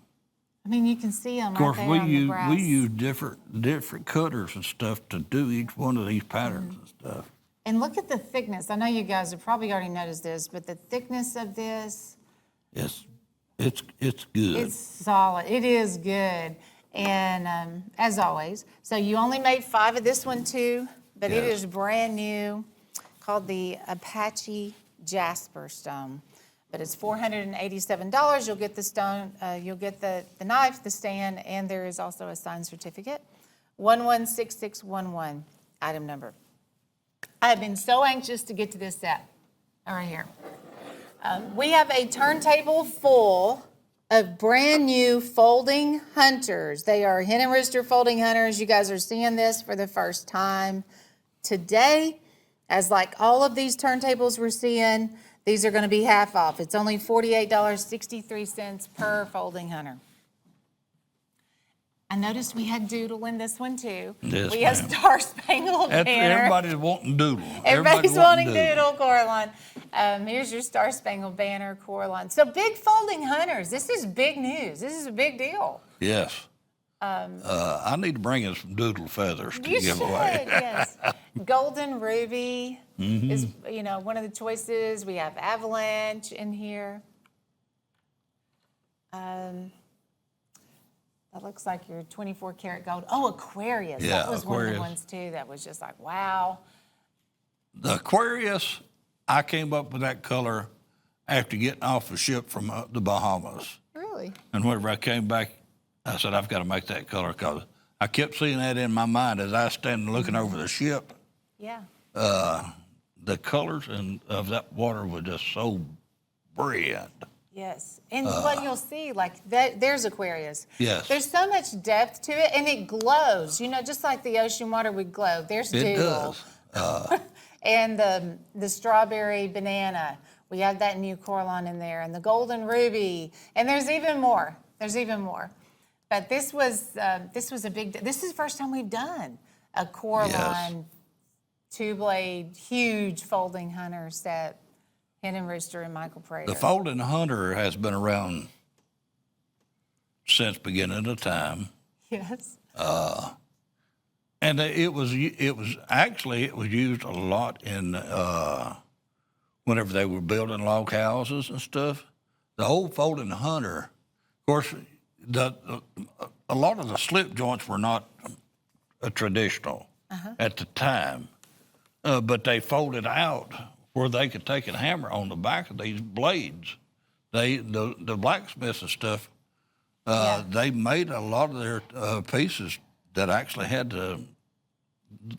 mean, you can see them Of course, right there on the brass. we use different cutters and stuff to do each one of these patterns and stuff. And look at the thickness. I know you guys have probably already noticed this, but the thickness of this, It's good. it's solid. It is good. And as always, so you only made 5 of this one too, but it Yes. is brand new, called the Apache Jasper stone. But it's $487. You'll get the stone, you'll get the knife, the stand, and there is also a signed certificate. 116611, item number. I have been so anxious to get to this set right here. We have a turntable full of brand new folding hunters. They are Hen and Rooster folding hunters. You guys are seeing this for the first time today. As like all of these turntables we're seeing, these are going to be half off. It's only $48.63 per folding hunter. I noticed we had Doodle in this one too. Yes, we have ma'am. Star Spangled Banner. Everybody's wanting Doodle. Everybody's wanting Doodle, Coraline. Here's your Star Spangled Banner, Coraline. So big folding hunters. This is big news. This is a big deal. Yes. I need to bring in some Doodle feathers to You give should, away. yes. Golden Ruby is, one of the choices. We have Avalanche in here. That looks like your 24 karat gold. Oh, Aquarius. Yeah, that was one of Aquarius. the ones too that was just like, wow. The Aquarius, I came up with that color after getting off a ship from the Bahamas. Really? And whenever I came back, I said, I've got to make that color because I kept seeing that in my mind as I was standing looking over the ship. Yeah. The colors of that water were just so brilliant. Yes, and what you'll see, like that, there's Aquarius. Yes. There's so much depth to it, and it glows. Just like the ocean water would glow. There's It Doodle. does. And the strawberry banana. We have that new Coralon in there, and the golden ruby. And there's even more. There's even more. But this was a big. This is the first time we've done a Coralon two-blade, huge folding hunter set. Hen and Rooster and Michael Prader. The folding hunter has been around since beginning of time. Yes. And it was used a lot in whenever they were building log houses and stuff. The old folding hunter, of course, a lot of the slip joints were not traditional at the time, but they folded out where they could take a hammer on the back of these blades. The blacksmiths and stuff, they made a lot of their pieces that actually had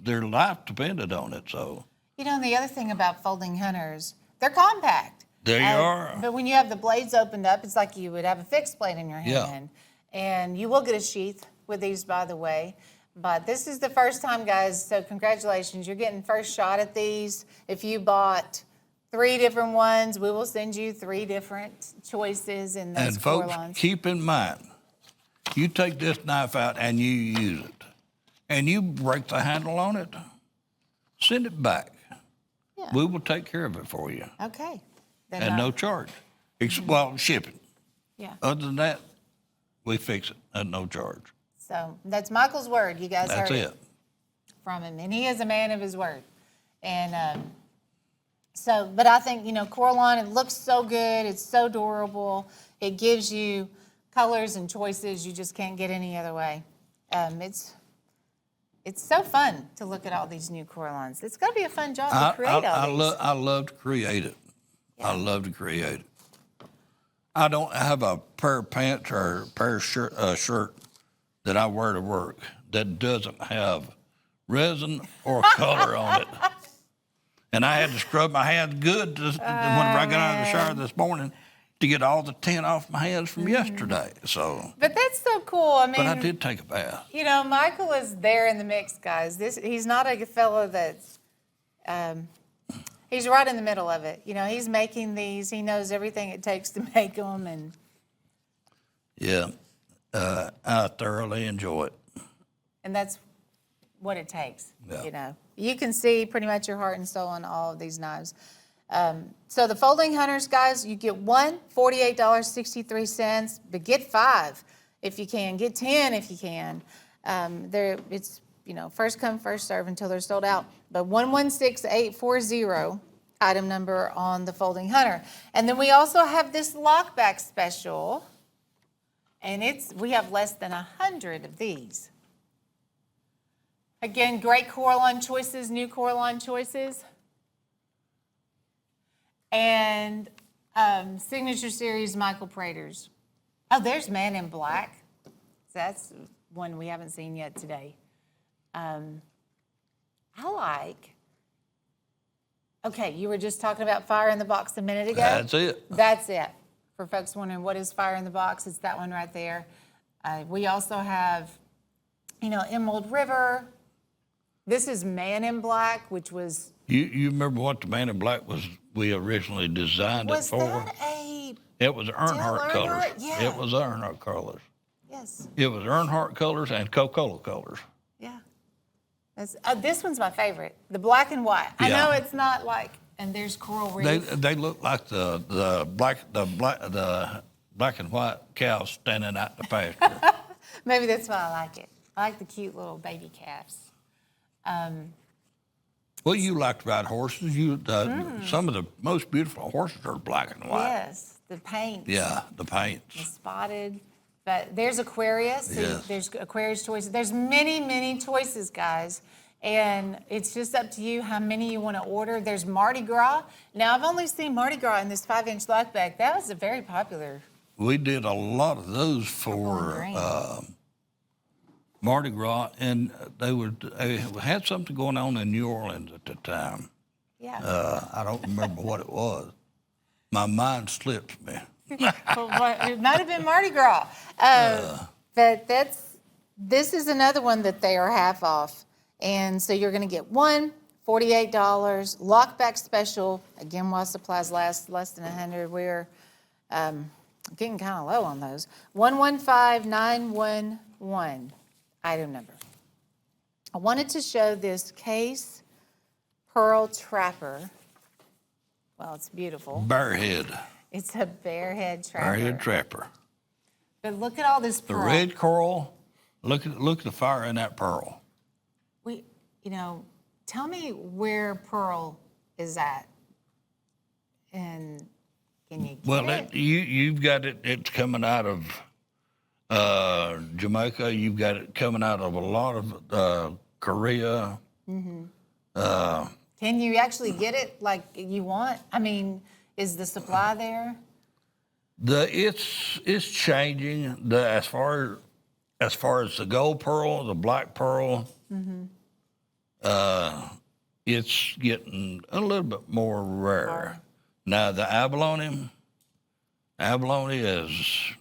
their life depended on it. So And the other thing about folding hunters, they're compact. There you are. But when you have the blades opened up, it's like you would have a fixed blade in your hand. And you will get a sheath with these, by the way. But this is the first time, guys, so congratulations. You're getting first shot at these. If you bought 3 different ones, we will send you 3 different choices in those And folks, Coralons. keep in mind, you take this knife out and you use it, and you break the handle on it, send it back. Yeah. We will take care of it for you Okay. Then at no charge. Well, shipping. Yeah. Other than that, we fix it at no charge. So that's Michael's word. You guys That's heard it. from him. And he is a man of his word. And but I think, Coralon, it looks so good. It's so durable. It gives you colors and choices you just can't get any other way. It's so fun to look at all these new Coralons. It's got to be a fun job to create all these. I love to create it. Yeah. I love to create it. I don't have a pair of pants or a pair of shirt that I wear to work that doesn't have resin or color on it. And I had to scrub my hands good whenever I got out of the shower this morning to get all the tint off my hands from yesterday. So, But that's so cool. I mean, but I did take a bath. Michael is there in the mix, guys. He's not a fellow that's, he's right in the middle of it. He's making these. He knows everything it takes to make them. And Yeah, I thoroughly enjoy it. And that's what it takes, Yeah. You can see pretty much your heart and soul in all of these knives. So the folding hunters, guys, you get one, $48.63, but get 5 if you can. Get 10 if you can. It's, first come, first serve until they're sold out. But 116840, item number on the folding hunter. And then we also have this Lockback Special, and we have less than 100 of these. Again, great Coralon choices, new Coralon choices. And Signature Series Michael Praders. Oh, there's Man in Black. That's one we haven't seen yet today. Okay, you were just talking about Fire in the Box a minute ago. That's it. That's it. For folks wondering what is Fire in the Box, it's that one right there. We also have, Emerald River. This is Man in Black, which was... You remember what the Man in Black was? We originally designed it for. Was that a... It was Earnhardt colors. Yeah. It was Earnhardt colors. Yes. It was Earnhardt colors and Coca-Cola colors. Yeah. This one's my favorite, the black and white. I know it's not like, and there's coral reef. They look like the black and white cows standing out in the pasture. Maybe that's why I like it. I like the cute little baby calves. Well, you liked about horses. Some of the most beautiful horses are black and white. Yes, the paint. Yeah, the paints. The spotted. But there's Aquarius. Yes. There's Aquarius choices. There's many, many choices, guys. And it's just up to you how many you want to order. There's Mardi Gras. Now, I've only seen Mardi Gras in this 5-inch lockback. That was a very popular. We did a lot of those for Mardi Gras, and they had something going on in New Orleans at the time. Yeah. I don't remember what it was. My mind slips me. It might have been Mardi Gras. But this is another one that they are half off. And so you're going to get one, $48, Lockback Special, again, while supplies last, less than 100. We're getting kind of low on those. 115911, item number. I wanted to show this case pearl trapper. Well, it's beautiful. Bearhead. It's a bearhead trapper. Bearhead trapper. But look at all this The pearl. red coral. Look at the fire in that pearl. Tell me where pearl is at. And can you get it? You've got it. It's coming out of Jamaica. You've got it coming out of a lot of Korea. Can you actually get it like you want? I mean, is the supply there? It's changing. As far as the gold pearl, the black pearl, it's getting a little bit more rare. Now the abalone is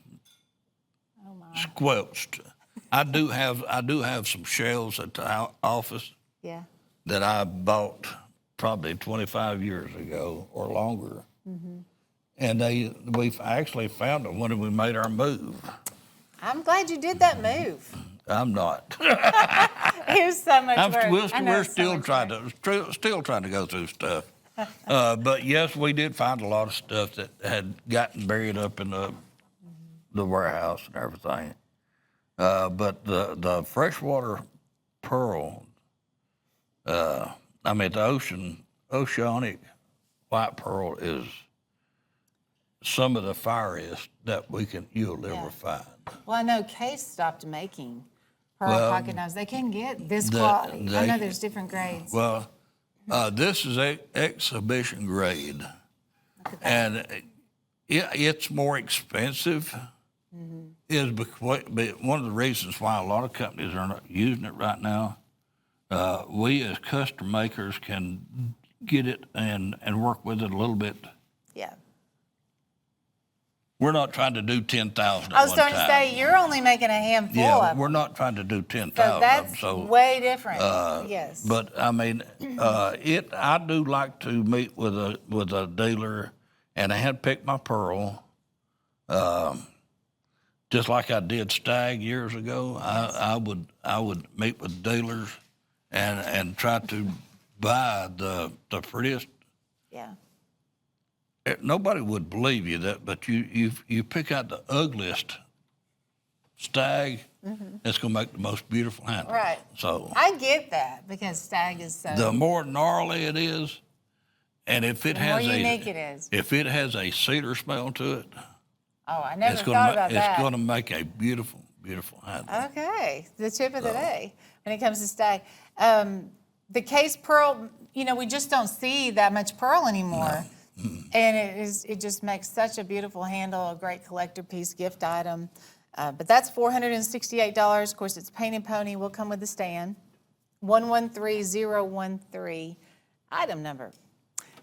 squelched. I do have some shells at the office. Yeah. That I bought probably 25 years ago or longer. And we actually found them when we made our move. I'm glad you did that move. I'm not. It was so much work. We're still trying to go through stuff. But yes, we did find a lot of stuff that had gotten buried up in the warehouse and everything. But the freshwater pearl, the oceanic white pearl is some of the firiest that you'll ever find. Well, I know Case stopped making pearl pocket knives. They can get this quality. I know there's different grades. Well, this is exhibition grade, and it's more expensive. Is because one of the reasons why a lot of companies are not using it right now. We as custom makers can get it and work with it a little bit. Yeah. We're not trying to do 10,000 I was starting to say, you're only making a handful of them. We're not trying to do 10,000 So that's way different, yes. But, I mean, I do like to meet with a dealer and handpick my pearl, just like I did stag years ago. I would meet with dealers and try to buy the prettiest. Yeah. Nobody would believe you but you pick out the ugliest stag, it's going to make the most beautiful handle. Right. So I get that because stag is so. the more gnarly it is, and if it has more unique it is. If it has a cedar smell to it, oh, I never thought about that. It's going to make a beautiful, beautiful handle. Okay, the tip of the day when it comes to stag. The case pearl, we just don't see that much pearl anymore. No. And it just makes such a beautiful handle, a great collector piece, gift item. But that's $468. Of course, it's painted pony. Will come with the stand. 113013, item number.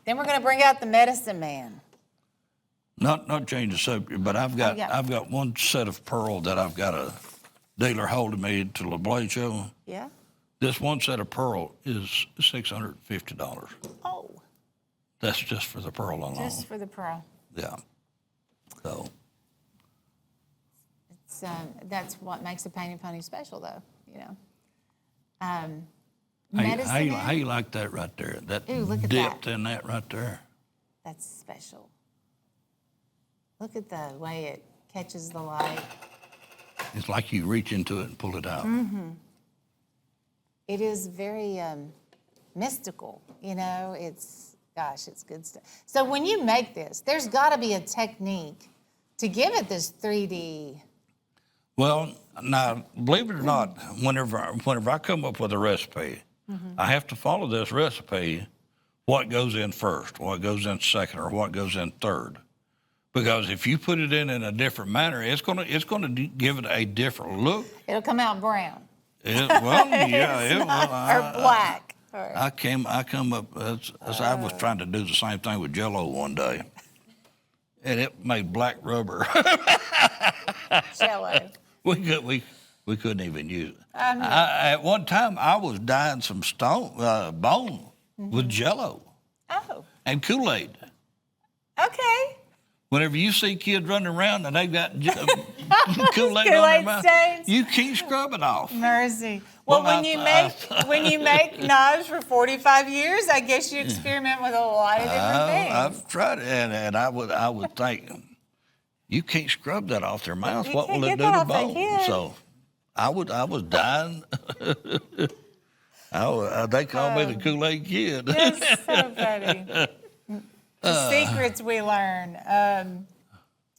Then we're going to bring out the medicine man. Not change the subject, but I've got one set of pearl that I've got a dealer holding me to the blade show. Yeah. This one set of pearl is $650. Oh. That's just for the pearl alone. Just for the pearl. Yeah. So. It's, that's what makes a painted pony special, though. How you like that right there? That look at depth that. in that right there. That's special. Look at the way it catches the light. It's like you reach into it and pull it out. Mm-hmm. It is very mystical, it's good stuff. So when you make this, there's got to be a technique to give it this 3D. Well, now, believe it or not, whenever I come up with a recipe, I have to follow this recipe, what goes in first, what goes in second, or what goes in third. Because if you put it in a different manner, it's gonna give it a different look. It'll come out brown. Or black. I come up. I was trying to do the same thing with Jell-O one day, and it made black rubber. Jell-O. We couldn't even use it. At one time, I was dyeing some bone with Jell-O. Oh. And Kool-Aid. Okay. Whenever you see kids running around and they got Kool-Aid on their Kool-Aid mouth, stains? you can't scrub it off. Mercy. Well, when you make knives for 45 years, I guess you experiment with a lot of different things. I've tried it, and I would think, you can't scrub that off their mouth. You What can't will it get do that to off that bones? kid. So I was dying. They call me the Kool-Aid Kid. That's so funny. The secrets we learn.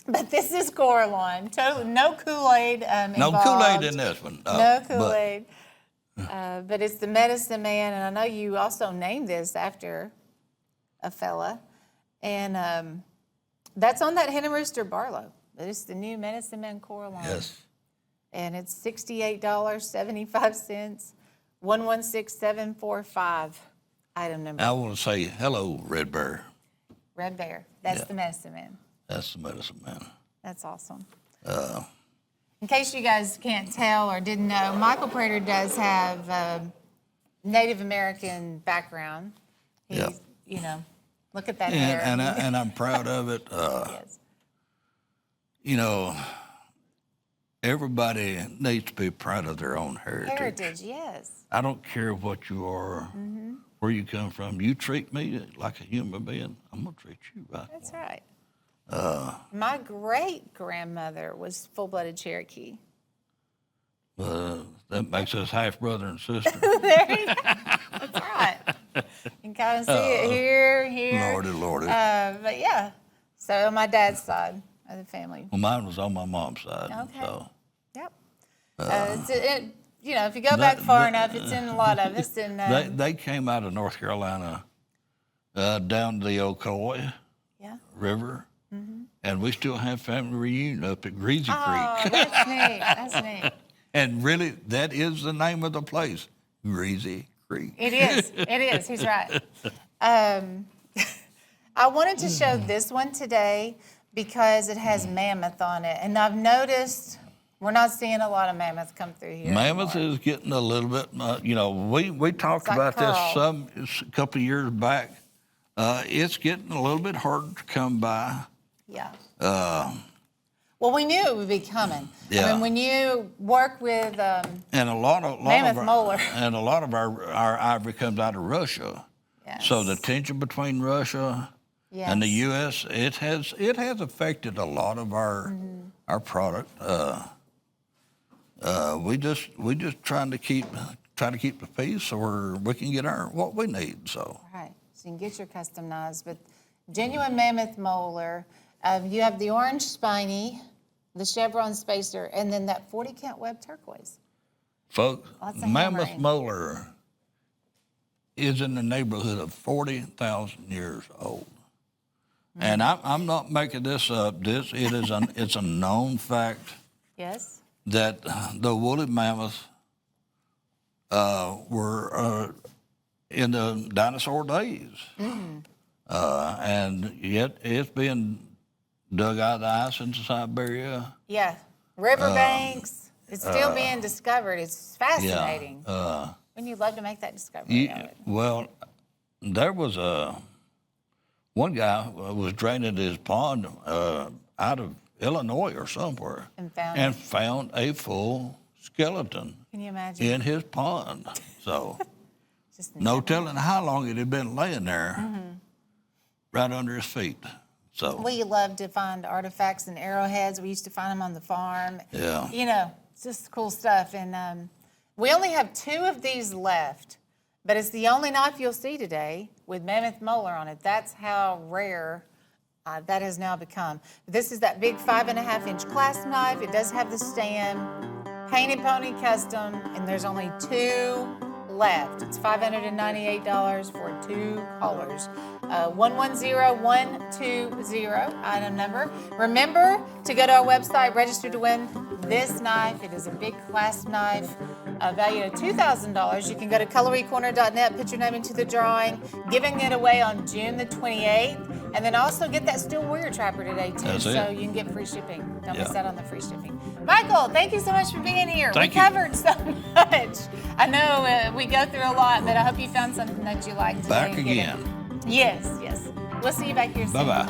But this is Coralon. Totally, no Kool-Aid involved. No Kool-Aid in this one. No Kool-Aid. But it's the Medicine Man, and I know you also named this after a fella. And that's on that Hen and Rooster Barlow. It's the new Medicine Man Coralon. Yes. And it's $68.75, 116745 item number. I want to say hello, Red Bear. Red Bear. That's the Medicine Man. That's the Medicine Man. That's awesome. In case you guys can't tell or didn't know, Michael Prader does have a Native American background. He's, you know, look at that hair. And I'm proud of it. Yes. You know, everybody needs to be proud of their own heritage. Heritage, yes. I don't care what you are, where you come from. You treat me like a human being, I'm going to treat you right. That's right. My great-grandmother was full-blooded Cherokee. That makes us half brother and sister. There you go. That's right. You can kind of see it here. Lordy. But yeah, so on my dad's side of the family. Well, mine was on my mom's side. Okay. So. Yep. You know, if you go back far enough, it's in a lot of us. And They came out of North Carolina down the Ocoee River. And we still have family reunion up at Greasy Creek. That's neat. That's neat. And really, that is the name of the place, Greasy Creek. It is. It is. He's right. I wanted to show this one today because it has mammoth on it. And I've noticed we're not seeing a lot of mammoth come through here. Mammoth anymore. is getting a little bit, we talked like about Pearl. this a couple of years back. It's getting a little bit harder to come by. Yeah. Well, we knew it would be coming. Yeah. I mean, when you work with And a lot of Mammoth Molar. And a lot of our ivory comes out of Russia. Yes. So the tension between Russia and the U.S. it has affected a lot of our product. We just trying to keep the peace so we can get what we need. So Right. So you can get your custom knives, but genuine mammoth molar. You have the orange spiny, the chevron spacer, and then that 40 count web turquoise. folks, Lots of Mammoth hammering. Molar is in the neighborhood of 40,000 years old. And I'm not making this up. It's a known fact Yes. that the woolly mammoths were in the dinosaur days. And yet it's being dug out of the ice into Siberia. Yeah. Riverbanks. It's still being discovered. It's fascinating. Wouldn't you love to make that discovery of it? Well, there was one guy was draining his pond out of Illinois or somewhere And found a full skeleton Can you imagine? in his pond. So Just no telling how long it had been laying there right under his feet. So We love to find artifacts and arrowheads. We used to find them on the farm. Yeah. You know, it's just cool stuff. And we only have 2 of these left, but it's the only knife you'll see today with mammoth molar on it. That's how rare that has now become. This is that big 5.5-inch clasp knife. It does have the stand, painted pony custom, and there's only 2 left. It's $598 for 2 colors. 110120 item number. Remember to go to our website, register to win this knife. It is a big clasp knife valued at $2,000. You can go to cutlerycorner.net, put your name into the drawing, giving it away on June the 28th, and then also get that Steel Warrior Trapper today too, That's it. so you can get free shipping. Don't miss Yeah. out on the free shipping. Michael, thank you so much for being here. Thank we you. covered so much. I know we go through a lot, but I hope you found something that you liked today. back and get it. again. Yes, yes. We'll see you back here soon. Bye-bye.